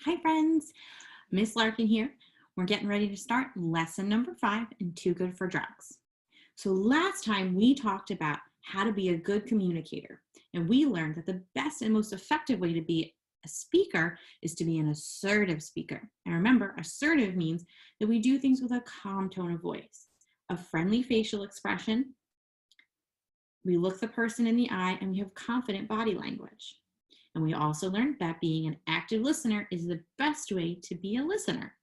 Hi, friends. Miss Larkin here. We're getting ready to start lesson number 5 in Too Good for Drugs. So last time we talked about how to be a good communicator, and we learned that the best and most effective way to be a speaker is to be an assertive speaker. And remember, assertive means that we do things with a calm tone of voice, a friendly facial expression, we look the person in the eye, and we have confident body language. And we also learned that being an active listener is the best way to be a listener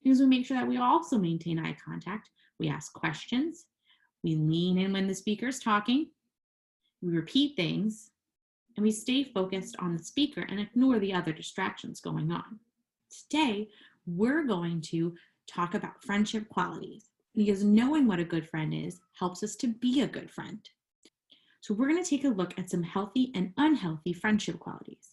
because we make sure that we also maintain eye contact. We ask questions. We lean in when the speaker is talking. We repeat things and we stay focused on the speaker and ignore the other distractions going on. Today, we're going to talk about friendship qualities because knowing what a good friend is helps us to be a good friend. So we're going to take a look at some healthy and unhealthy friendship qualities.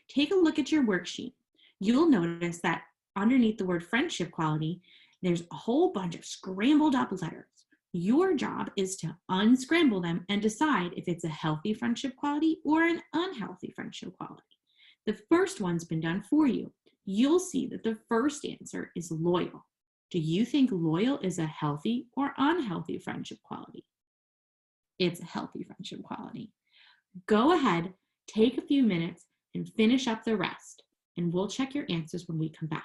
Take a look at your worksheet. You'll notice that underneath the word friendship quality, there's a whole bunch of scrambled up letters. Your job is to unscramble them and decide if it's a healthy friendship quality or an unhealthy friendship quality. The first one's been done for you. You'll see that the first answer is loyal. Do you think loyal is a healthy or unhealthy friendship quality? It's a healthy friendship quality. Go ahead, take a few minutes and finish up the rest, and we'll check your answers when we come back.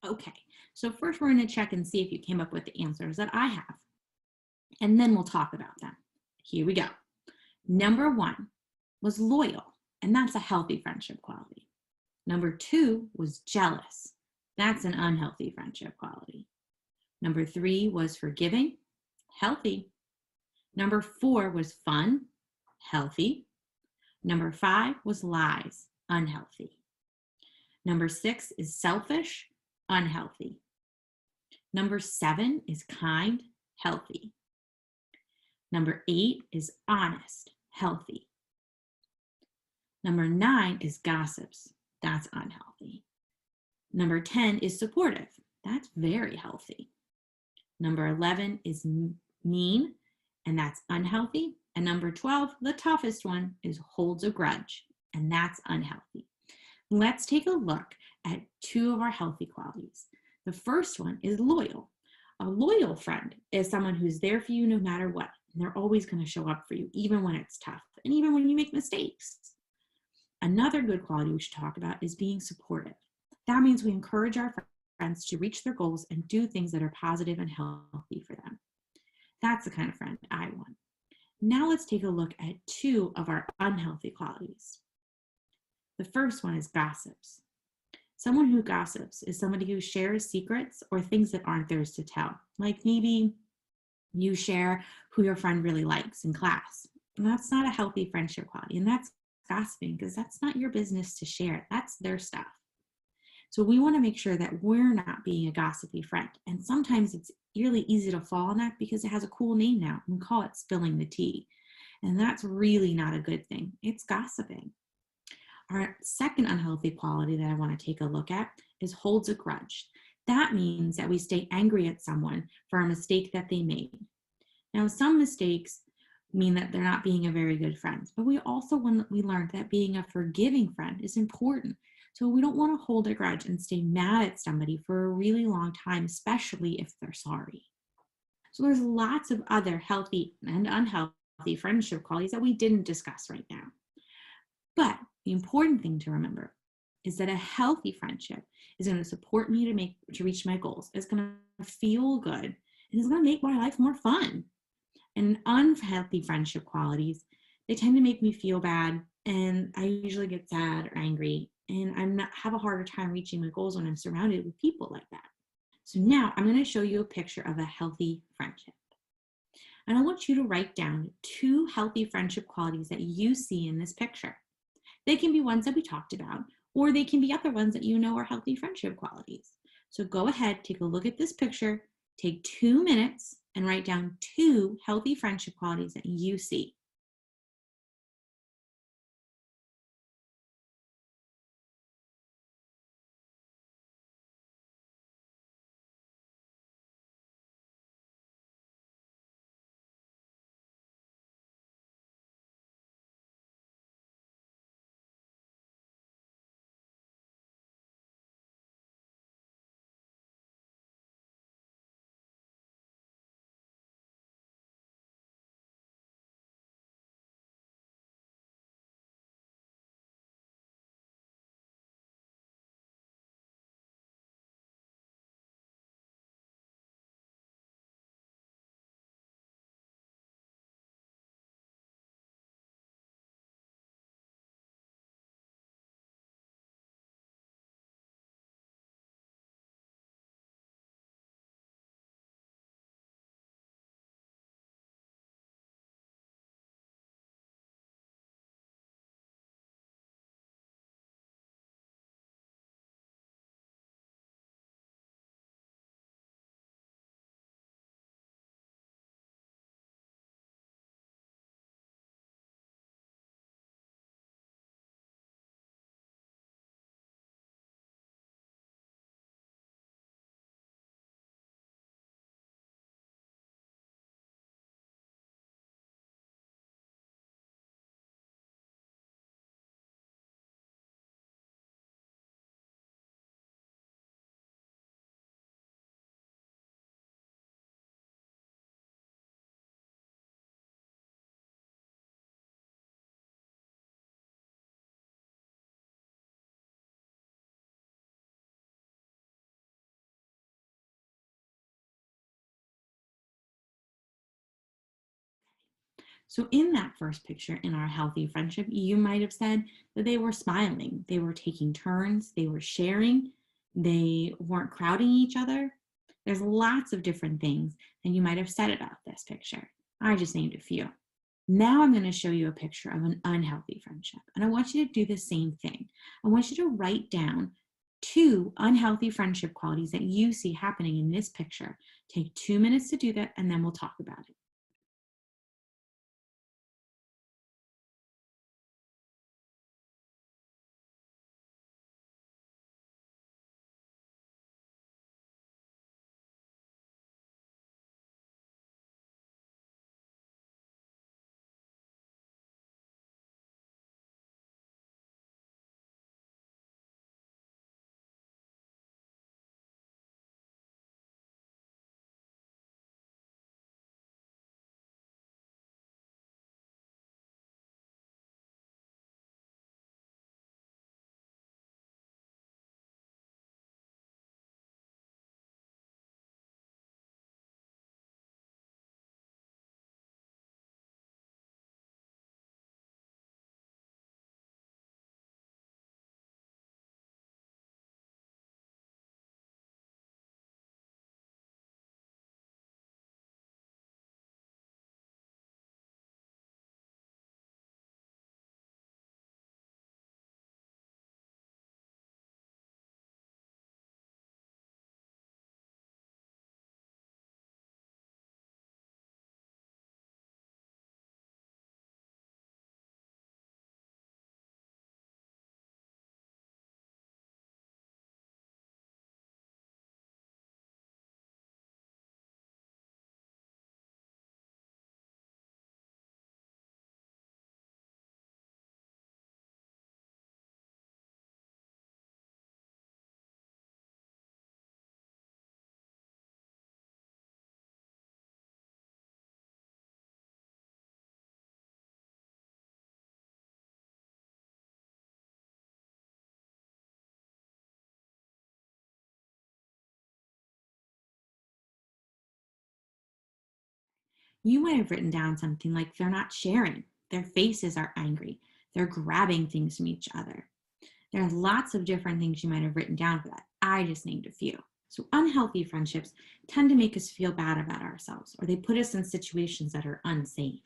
Okay, so first we're going to check and see if you came up with the answers that I have, and then we'll talk about them. Here we go. Number one was loyal, and that's a healthy friendship quality. Number two was jealous. That's an unhealthy friendship quality. Number three was forgiving, healthy. Number four was fun, healthy. Number five was lies, unhealthy. Number six is selfish, unhealthy. Number seven is kind, healthy. Number eight is honest, healthy. Number nine is gossips. That's unhealthy. Number 10 is supportive. That's very healthy. Number 11 is mean, and that's unhealthy. And number 12, the toughest one, is holds a grudge, and that's unhealthy. Let's take a look at two of our healthy qualities. The first one is loyal. A loyal friend is someone who's there for you no matter what. And they're always going to show up for you, even when it's tough, and even when you make mistakes. Another good quality we should talk about is being supportive. That means we encourage our friends to reach their goals and do things that are positive and healthy for them. That's the kind of friend I want. Now let's take a look at two of our unhealthy qualities. The first one is gossips. Someone who gossips is somebody who shares secrets or things that aren't theirs to tell. Like maybe you share who your friend really likes in class. And that's not a healthy friendship quality. And that's gossiping because that's not your business to share. That's their stuff. So we want to make sure that we're not being a gossipy friend. And sometimes it's really easy to fall on that because it has a cool name now. We call it spilling the tea. And that's really not a good thing. It's gossiping. Our second unhealthy quality that I want to take a look at is holds a grudge. That means that we stay angry at someone for a mistake that they made. Now, some mistakes mean that they're not being a very good friend, but we learned that being a forgiving friend is important. So we don't want to hold a grudge and stay mad at somebody for a really long time, especially if they're sorry. So there's lots of other healthy and unhealthy friendship qualities that we didn't discuss right now. But the important thing to remember is that a healthy friendship is going to support me to reach my goals. It's going to feel good, and it's going to make my life more fun. And unhealthy friendship qualities, they tend to make me feel bad, and I usually get sad or angry, and have a harder time reaching my goals when I'm surrounded with people like that. So now I'm going to show you a picture of a healthy friendship. And I want you to write down two healthy friendship qualities that you see in this picture. They can be ones that we talked about, or they can be other ones that you know are healthy friendship qualities. So go ahead, take a look at this picture, take 2 minutes, and write down two healthy friendship qualities that you see. So in that first picture in our healthy friendship, you might have said that they were smiling, they were taking turns, they were sharing, they weren't crowding each other. There's lots of different things that you might have said about this picture. I just named a few. Now I'm going to show you a picture of an unhealthy friendship, and I want you to do the same thing. I want you to write down 2 unhealthy friendship qualities that you see happening in this picture. Take 2 minutes to do that, and then we'll talk about it. You might have written down something like they're not sharing, their faces are angry, they're grabbing things from each other. There are lots of different things you might have written down for that. I just named a few. So unhealthy friendships tend to make us feel bad about ourselves, or they put us in situations that are unsafe.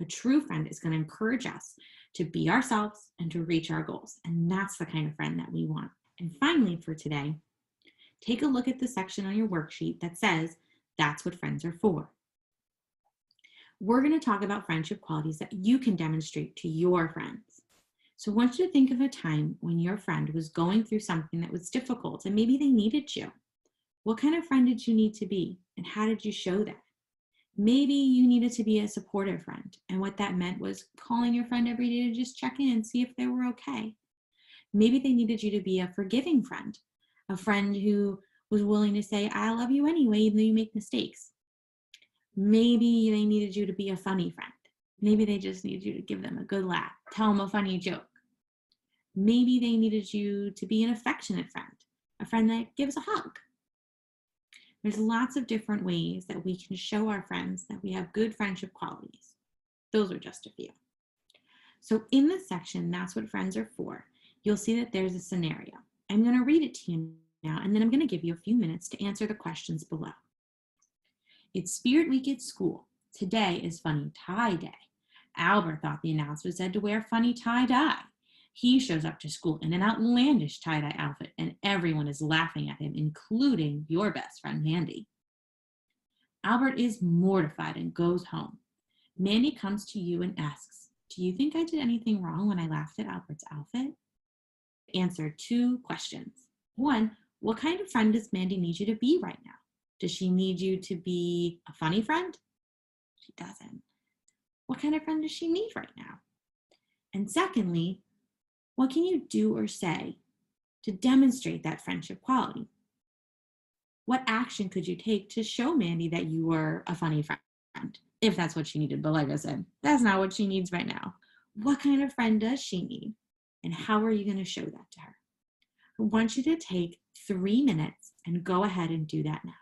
A true friend is going to encourage us to be ourselves and to reach our goals. And that's the kind of friend that we want. And finally, for today, take a look at the section on your worksheet that says, that's what friends are for. We're going to talk about friendship qualities that you can demonstrate to your friends. So I want you to think of a time when your friend was going through something that was difficult and maybe they needed you. What kind of friend did you need to be, and how did you show that? Maybe you needed to be a supportive friend, and what that meant was calling your friend every day to just check in and see if they were okay. Maybe they needed you to be a forgiving friend, a friend who was willing to say, I love you anyway, even though you make mistakes. Maybe they needed you to be a funny friend. Maybe they just needed you to give them a good laugh, tell them a funny joke. Maybe they needed you to be an affectionate friend, a friend that gives a hug. There's lots of different ways that we can show our friends that we have good friendship qualities. Those are just a few. So in this section, that's what friends are for, you'll see that there's a scenario. I'm going to read it to you now, and then I'm going to give you a few minutes to answer the questions below. It's Spirit Week at school. Today is funny tie day. Albert thought the announcer said to wear funny tie-dye. He shows up to school in an outlandish tie-dye outfit, and everyone is laughing at him, including your best friend, Mandy. Albert is mortified and goes home. Mandy comes to you and asks, do you think I did anything wrong when I laughed at Albert's outfit? Answer 2 questions. 1, what kind of friend does Mandy need you to be right now? Does she need you to be a funny friend? She doesn't. What kind of friend does she need right now? And secondly, what can you do or say to demonstrate that friendship quality? What action could you take to show Mandy that you were a funny friend, if that's what she needed? But like I said, that's not what she needs right now. What kind of friend does she need? And how are you going to show that to her? I want you to take 3 minutes and go ahead and do that now.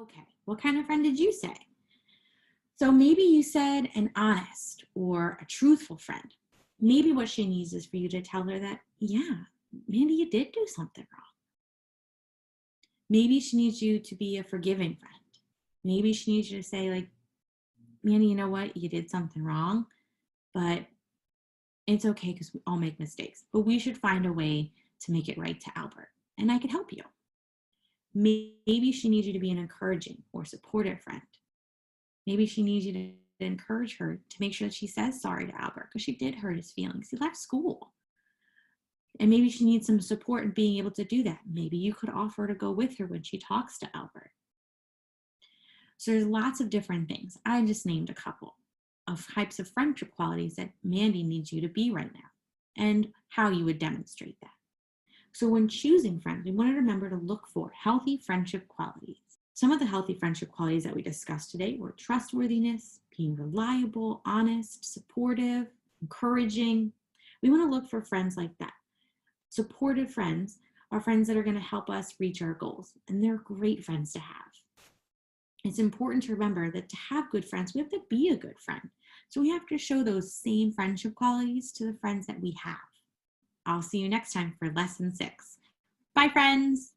Okay, what kind of friend did you say? So maybe you said an honest or a truthful friend. Maybe what she needs is for you to tell her that, yeah, Mandy, you did do something wrong. Maybe she needs you to be a forgiving friend. Maybe she needs you to say, like, Mandy, you know what? You did something wrong, but it's okay because we all make mistakes. But we should find a way to make it right to Albert. And I can help you. Maybe she needs you to be an encouraging or supportive friend. Maybe she needs you to encourage her to make sure that she says sorry to Albert because she did hurt his feelings. He left school. And maybe she needs some support in being able to do that. Maybe you could offer to go with her when she talks to Albert. So there's lots of different things. I just named a couple of types of friendship qualities that Mandy needs you to be right now and how you would demonstrate that. So when choosing friends, we want to remember to look for healthy friendship qualities. Some of the healthy friendship qualities that we discussed today were trustworthiness, being reliable, honest, supportive, encouraging. We want to look for friends like that. Supportive friends are friends that are going to help us reach our goals, and they're great friends to have. It's important to remember that to have good friends, we have to be a good friend. So we have to show those same friendship qualities to the friends that we have. I'll see you next time for lesson 6. Bye, friends.